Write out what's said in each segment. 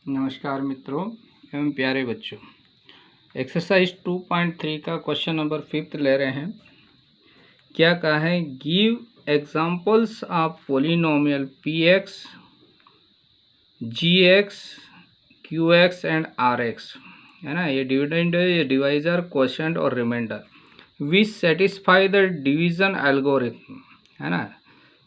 नमस्कार मित्रों एवं प्यारे बच्चों। एक्सरसाइज 2.3 का क्वेश्चन नंबर 5 ले रहे हैं। क्या कहा है? Give examples of polynomial px, gx, qx and rx, है ना। ये डिविडेंड है, ये डिवाइजर, क्वोशिएंट और remainder which satisfy the division algorithm, है ना।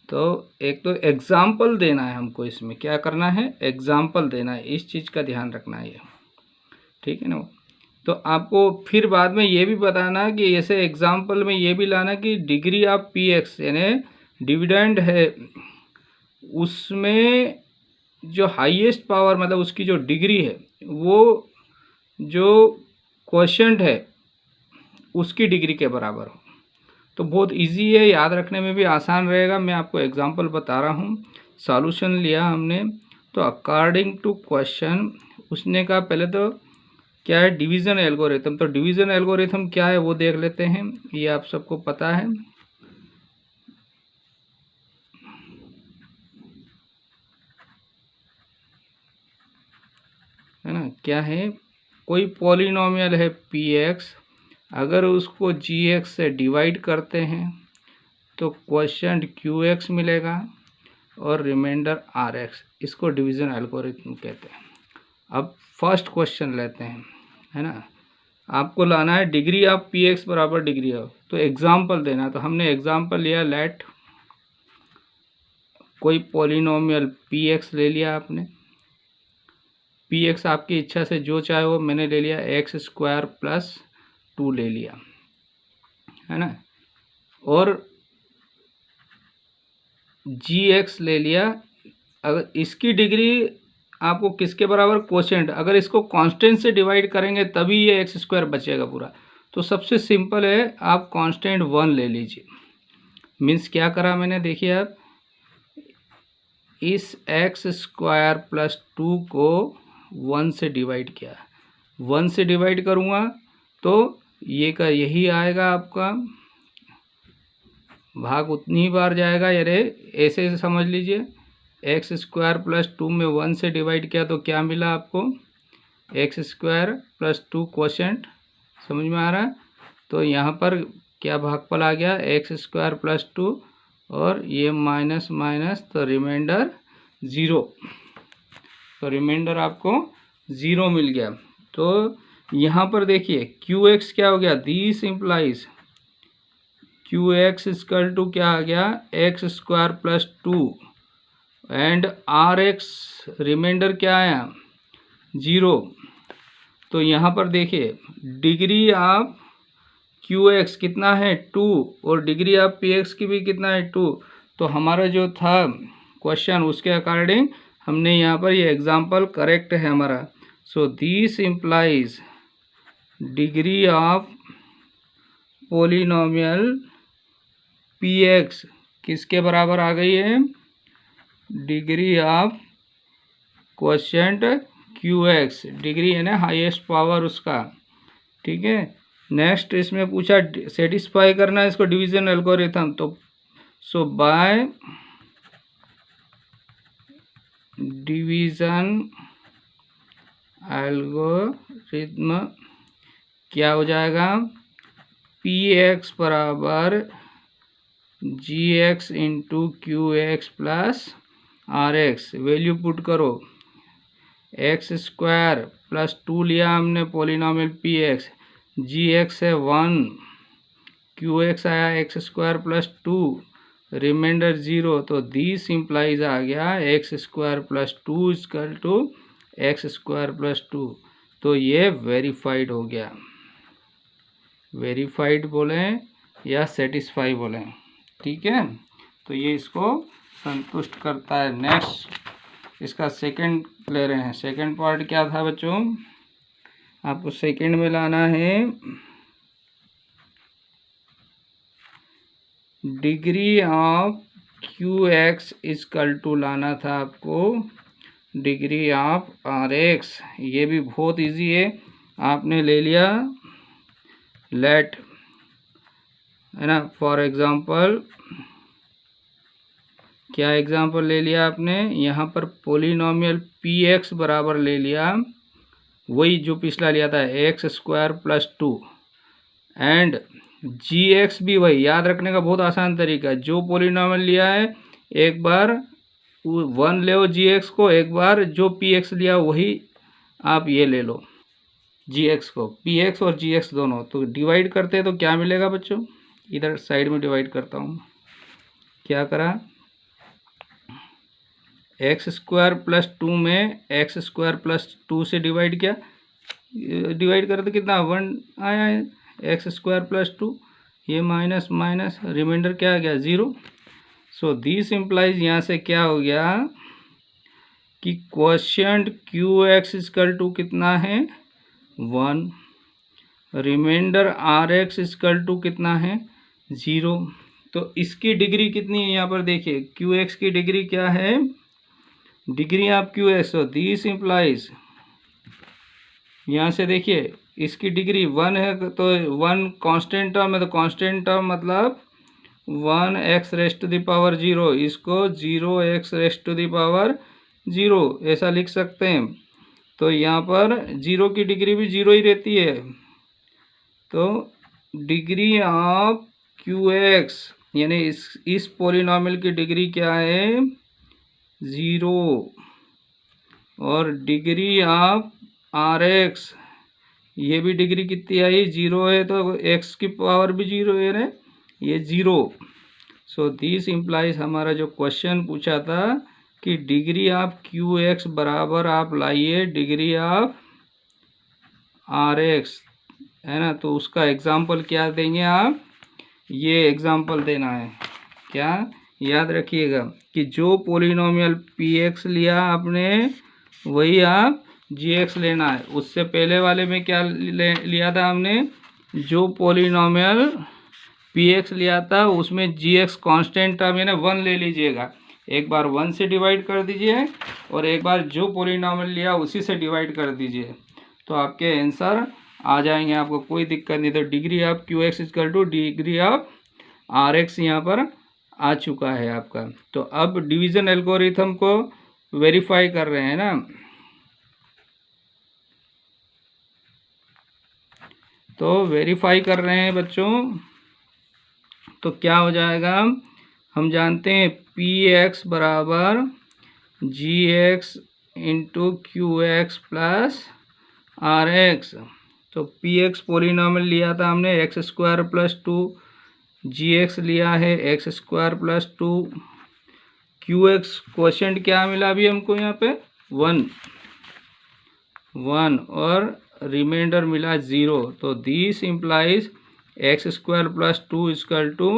तो एक तो एग्जाम्पल देना है हमको, इसमें क्या करना है? एग्जाम्पल देना है, इस चीज़ का ध्यान रखना है, ठीक है ना। तो आपको फिर बाद में ये भी बताना कि ऐसे एग्जाम्पल में ये भी लाना कि डिग्री ऑफ पी एक्स यानी डिविडेंड है, उसमें जो हाईएस्ट पावर मतलब उसकी जो डिग्री है वो जो क्वोशिएंट है उसकी डिग्री के बराबर हो। तो बहुत इजी है, याद रखने में भी आसान रहेगा। मैं आपको एग्जांपल बता रहा हूँ। सॉल्यूशन लिया हमने, तो अकॉर्डिंग टू क्वेश्चन उसने कहा पहले तो क्या है? Division algorithm. तो डिवीज़न एल्गोरिथम क्या है वो देख लेते हैं, ये आप सबको पता है ना। क्या है? कोई पॉलिनोमियल है पी एक्स, अगर उसको जी एक्स से डिवाइड करते हैं तो क्वोशिएंट क्यू एक्स मिलेगा और रिमाइंडर आर एक्स। इसको डिवीज़न एल्गोरिथम कहते हैं। अब फर्स्ट क्वेश्चन लेते हैं, है ना। आपको लाना है डिग्री ऑफ पी एक्स बराबर डिग्री ऑफ, तो एग्जाम्पल देना। तो हमने एग्जाम्पल लिया, लेट कोई पॉलिनोमियल पी एक्स ले लिया आपने। पी एक्स आपकी इच्छा से जो चाहे वो, मैंने ले लिया एक्स स्क्वायर प्लस 2 ले लिया, है ना। और जी एक्स ले लिया। अगर इसकी डिग्री आपको किसके बराबर? क्वोशिएंट। अगर इसको कांस्टेंट से डिवाइड करेंगे तभी ये एक्स स्क्वायर बचेगा पूरा। तो सबसे सिंपल है, आप कांस्टेंट 1 ले लीजिए। मीन्स क्या करा मैंने, देखिए आप, इस एक्स स्क्वायर प्लस 2 को 1 से डिवाइड किया। 1 से डिवाइड करूँगा तो ये का यही आएगा, आपका भाग उतनी ही बार जाएगा। यानी ऐसे समझ लीजिए, एक्स स्क्वायर प्लस 2 में 1 से डिवाइड किया तो क्या मिला आपको? X square plus 2 quotient. समझ में आ रहा है? तो यहाँ पर क्या भागफल आ गया? एक्स स्क्वायर प्लस 2 और ये माइनस माइनस, तो रिमाइंडर 0। तो रिमाइंडर आपको 0 मिल गया। तो यहाँ पर देखिए क्यू एक्स क्या हो गया? This implies q x equal to क्या आ गया? X square plus 2 and r x remainder क्या आया? 0। तो यहाँ पर देखिए डिग्री ऑफ क्यू एक्स कितना है? 2, और डिग्री ऑफ पी एक्स की भी कितना है? 2। तो हमारा जो था क्वेश्चन उसके अकॉर्डिंग हमने यहाँ पर ये एग्जाम्पल करेक्ट है हमारा। So this implies degree of polynomial P x किसके बराबर आ गई है? Degree of quotient q x, degree है ना हाईएस्ट पावर उसका, ठीक है। नेक्स्ट इसमें पूछा सेटिस्फाई करना है इसको डिवीजन एल्गोरिथम। तो सो बाय डिवीजन एल्गोरिथम क्या हो जाएगा? पी एक्स बराबर G x into Q x plus R x. Value put करो, एक्स स्क्वायर प्लस 2 लिया हमने polynomial P x, G x है 1, क्यू एक्स आया एक्स स्क्वायर प्लस 2, रिमाइंडर 0। तो दिस इम्प्लाइज आ गया x square plus 2 equal to x square plus 2। तो ये वेरीफाइड हो गया। वेरीफाइड बोलें या सेटिस्फाई बोलें, ठीक है। तो ये इसको संतुष्ट करता है। नेक्स्ट इसका सेकंड ले रहे हैं। सेकंड पार्ट क्या था बच्चों? आपको सेकंड में लाना है degree of q x equal to लाना था आपको डिग्री ऑफ आर एक्स। ये भी बहुत इजी है, आपने ले लिया लेट, है ना। फॉर एग्जांपल क्या एग्जाम्पल ले लिया आपने, यहाँ पर पोलिनोमियल पी एक्स बराबर ले लिया वही जो पिछला लिया था x square plus 2 and g x भी वही। याद रखने का बहुत आसान तरीका है, जो पोलिनोमियल लिया है एक बार 1 ले लो जी एक्स को, एक बार जो पी एक्स लिया वही आप ये ले लो जी एक्स को, पी एक्स और जी एक्स दोनों। तो डिवाइड करते हैं तो क्या मिलेगा बच्चों, इधर साइड में डिवाइड करता हूँ। क्या करा, एक्स स्क्वायर प्लस 2 में एक्स स्क्वायर प्लस 2 से डिवाइड किया, डिवाइड करते कितना 1 आया है, एक्स स्क्वायर प्लस 2, ये माइनस माइनस रिमाइंडर क्या आ गया 0। सो दिस इम्प्लाइज यहाँ से क्या हो गया कि quotient q x equal to कितना है 1, remainder r x equal to कितना है 0। तो इसकी डिग्री कितनी है यहाँ पर देखिए, क्यू एक्स की डिग्री क्या है, डिग्री ऑफ क्यू एक्स। तो दिस इम्प्लाइज यहाँ से देखिए इसकी डिग्री 1 है, तो 1 कांस्टेंट टर्म है, तो कांस्टेंट टर्म मतलब 1 x raised to the power 0, इसको 0 x raised to the power 0 ऐसा लिख सकते हैं। तो यहाँ पर 0 की डिग्री भी 0 ही रहती है, तो डिग्री ऑफ क्यू एक्स यानी इस पोलिनोमियल की डिग्री क्या है 0, और डिग्री ऑफ आर एक्स ये भी डिग्री कितनी आई 0 है, तो एक्स की पावर भी 0 है ना, ये 0। सो दिस इम्प्लाइज हमारा जो क्वेश्चन पूछा था कि डिग्री ऑफ क्यू एक्स बराबर आप लाइए डिग्री ऑफ आर एक्स, है ना। तो उसका एग्जाम्पल क्या देंगे आप, ये एग्जाम्पल देना है। क्या याद रखिएगा कि जो पोलिनोमियल पी एक्स लिया आपने वही आप जी एक्स लेना है। उससे पहले वाले में क्या लिया था हमने, जो पोलिनोमियल पी एक्स लिया था उसमें जी एक्स कॉन्स्टेंट टर्म यानी 1 ले लीजिएगा, एक बार 1 से डिवाइड कर दीजिए और एक बार जो पोलिनोमियल लिया उसी से डिवाइड कर दीजिए, तो आपके आंसर आ जाएंगे, आपको कोई दिक्कत नहीं। तो degree of q x equal to degree of r x यहाँ पर आ चुका है आपका। तो अब डिवीजन एल्गोरिथम को वेरीफाई कर रहे हैं ना, तो वेरीफाई कर रहे हैं बच्चों। तो क्या हो जाएगा, हम जानते हैं पी एक्स बराबर G x into Q x plus R x. तो पी एक्स पोलिनोमियल लिया था हमने x square plus 2, G x लिया है x square plus 2, Q x quotient क्या मिला अभी हमको यहाँ पे 1 और रिमाइंडर मिला 0। तो this implies x square plus 2 equal to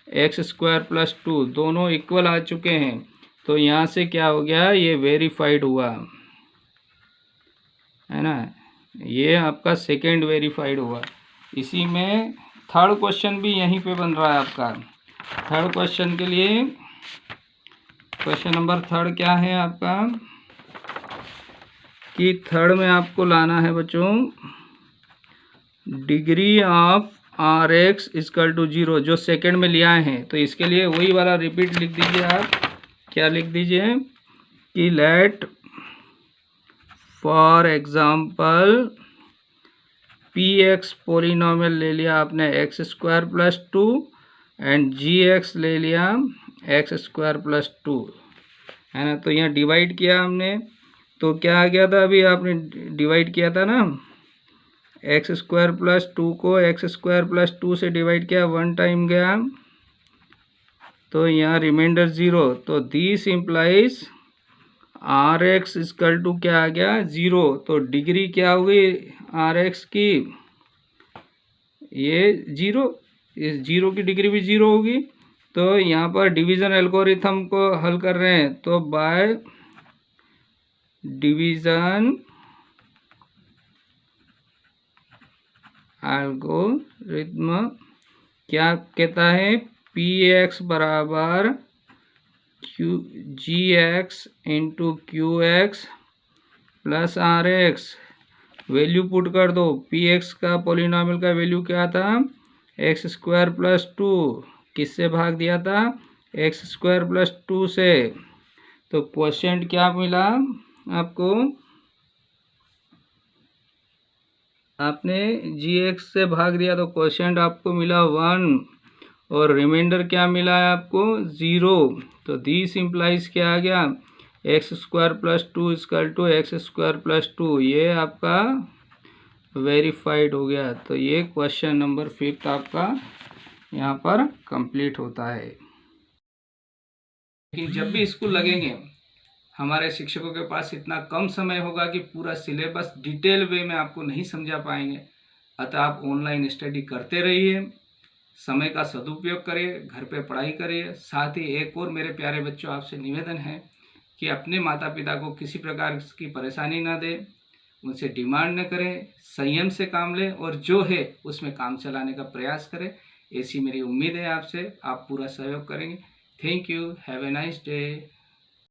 x square plus 2 दोनों इक्वल आ चुके हैं। तो यहाँ से क्या हो गया, ये वेरीफाइड हुआ है ना, ये आपका सेकेंड वेरीफाइड हुआ। इसी में थर्ड क्वेश्चन भी यहीं पे बन रहा है आपका। थर्ड क्वेश्चन के लिए क्वेश्चन नंबर थर्ड क्या है आपका कि थर्ड में आपको लाना है बच्चों degree of r x equal to 0 जो सेकेंड में लिया है। तो इसके लिए वही वाला रिपीट लिख दीजिए आप, क्या लिख दीजिए कि let for example p x polynomial ले लिया आपने x square plus 2 and g x ले लिया एक्स स्क्वायर प्लस 2, है ना। तो यहाँ डिवाइड किया हमने, तो क्या आ गया था, अभी आपने डिवाइड किया था ना, एक्स स्क्वायर प्लस 2 को एक्स स्क्वायर प्लस 2 से डिवाइड किया 1 टाइम गया, तो यहाँ रिमाइंडर 0। तो this implies are x equal to क्या आ गया 0। तो डिग्री क्या हो गई आर एक्स की, ये 0, इस 0 की डिग्री भी 0 होगी। तो यहाँ पर डिवीज़न एल्गोरिथम को हल कर रहे हैं, तो बाय डिवीज़न एल्गोरिथम क्या कहता है, पी एक्स बराबर G x into Q x plus R x. Value put कर दो, पी एक्स का पोलिनोमियल का वैल्यू क्या था एक्स स्क्वायर प्लस 2, किससे भाग दिया था एक्स स्क्वायर प्लस 2 से, तो क्वोशिएंट क्या मिला आपको, आपने जी एक्स से भाग दिया तो क्वोशिएंट आपको मिला 1 और रिमाइंडर क्या मिला है आपको 0। तो दिस इम्प्लाइज क्या आ गया, x square plus 2 equal to x square plus 2, ये आपका वेरीफाइड हो गया। तो ये क्वेश्चन नंबर 5 आपका यहाँ पर कंप्लीट होता है। लेकिन जब भी स्कूल लगेंगे हमारे शिक्षकों के पास इतना कम समय होगा कि पूरा सिलेबस डिटेल वे में आपको नहीं समझा पाएंगे। अतः आप ऑनलाइन स्टडी करते रहिए, समय का सदुपयोग करिए, घर पे पढ़ाई करिए। साथ ही एक और मेरे प्यारे बच्चों आपसे निवेदन है कि अपने माता पिता को किसी प्रकार की परेशानी ना दें, उनसे डिमांड न करें, संयम से काम लें और जो है उसमें काम चलाने का प्रयास करें। ऐसी मेरी उम्मीद है आपसे, आप पूरा सहयोग करेंगे। Thank you, have a nice day.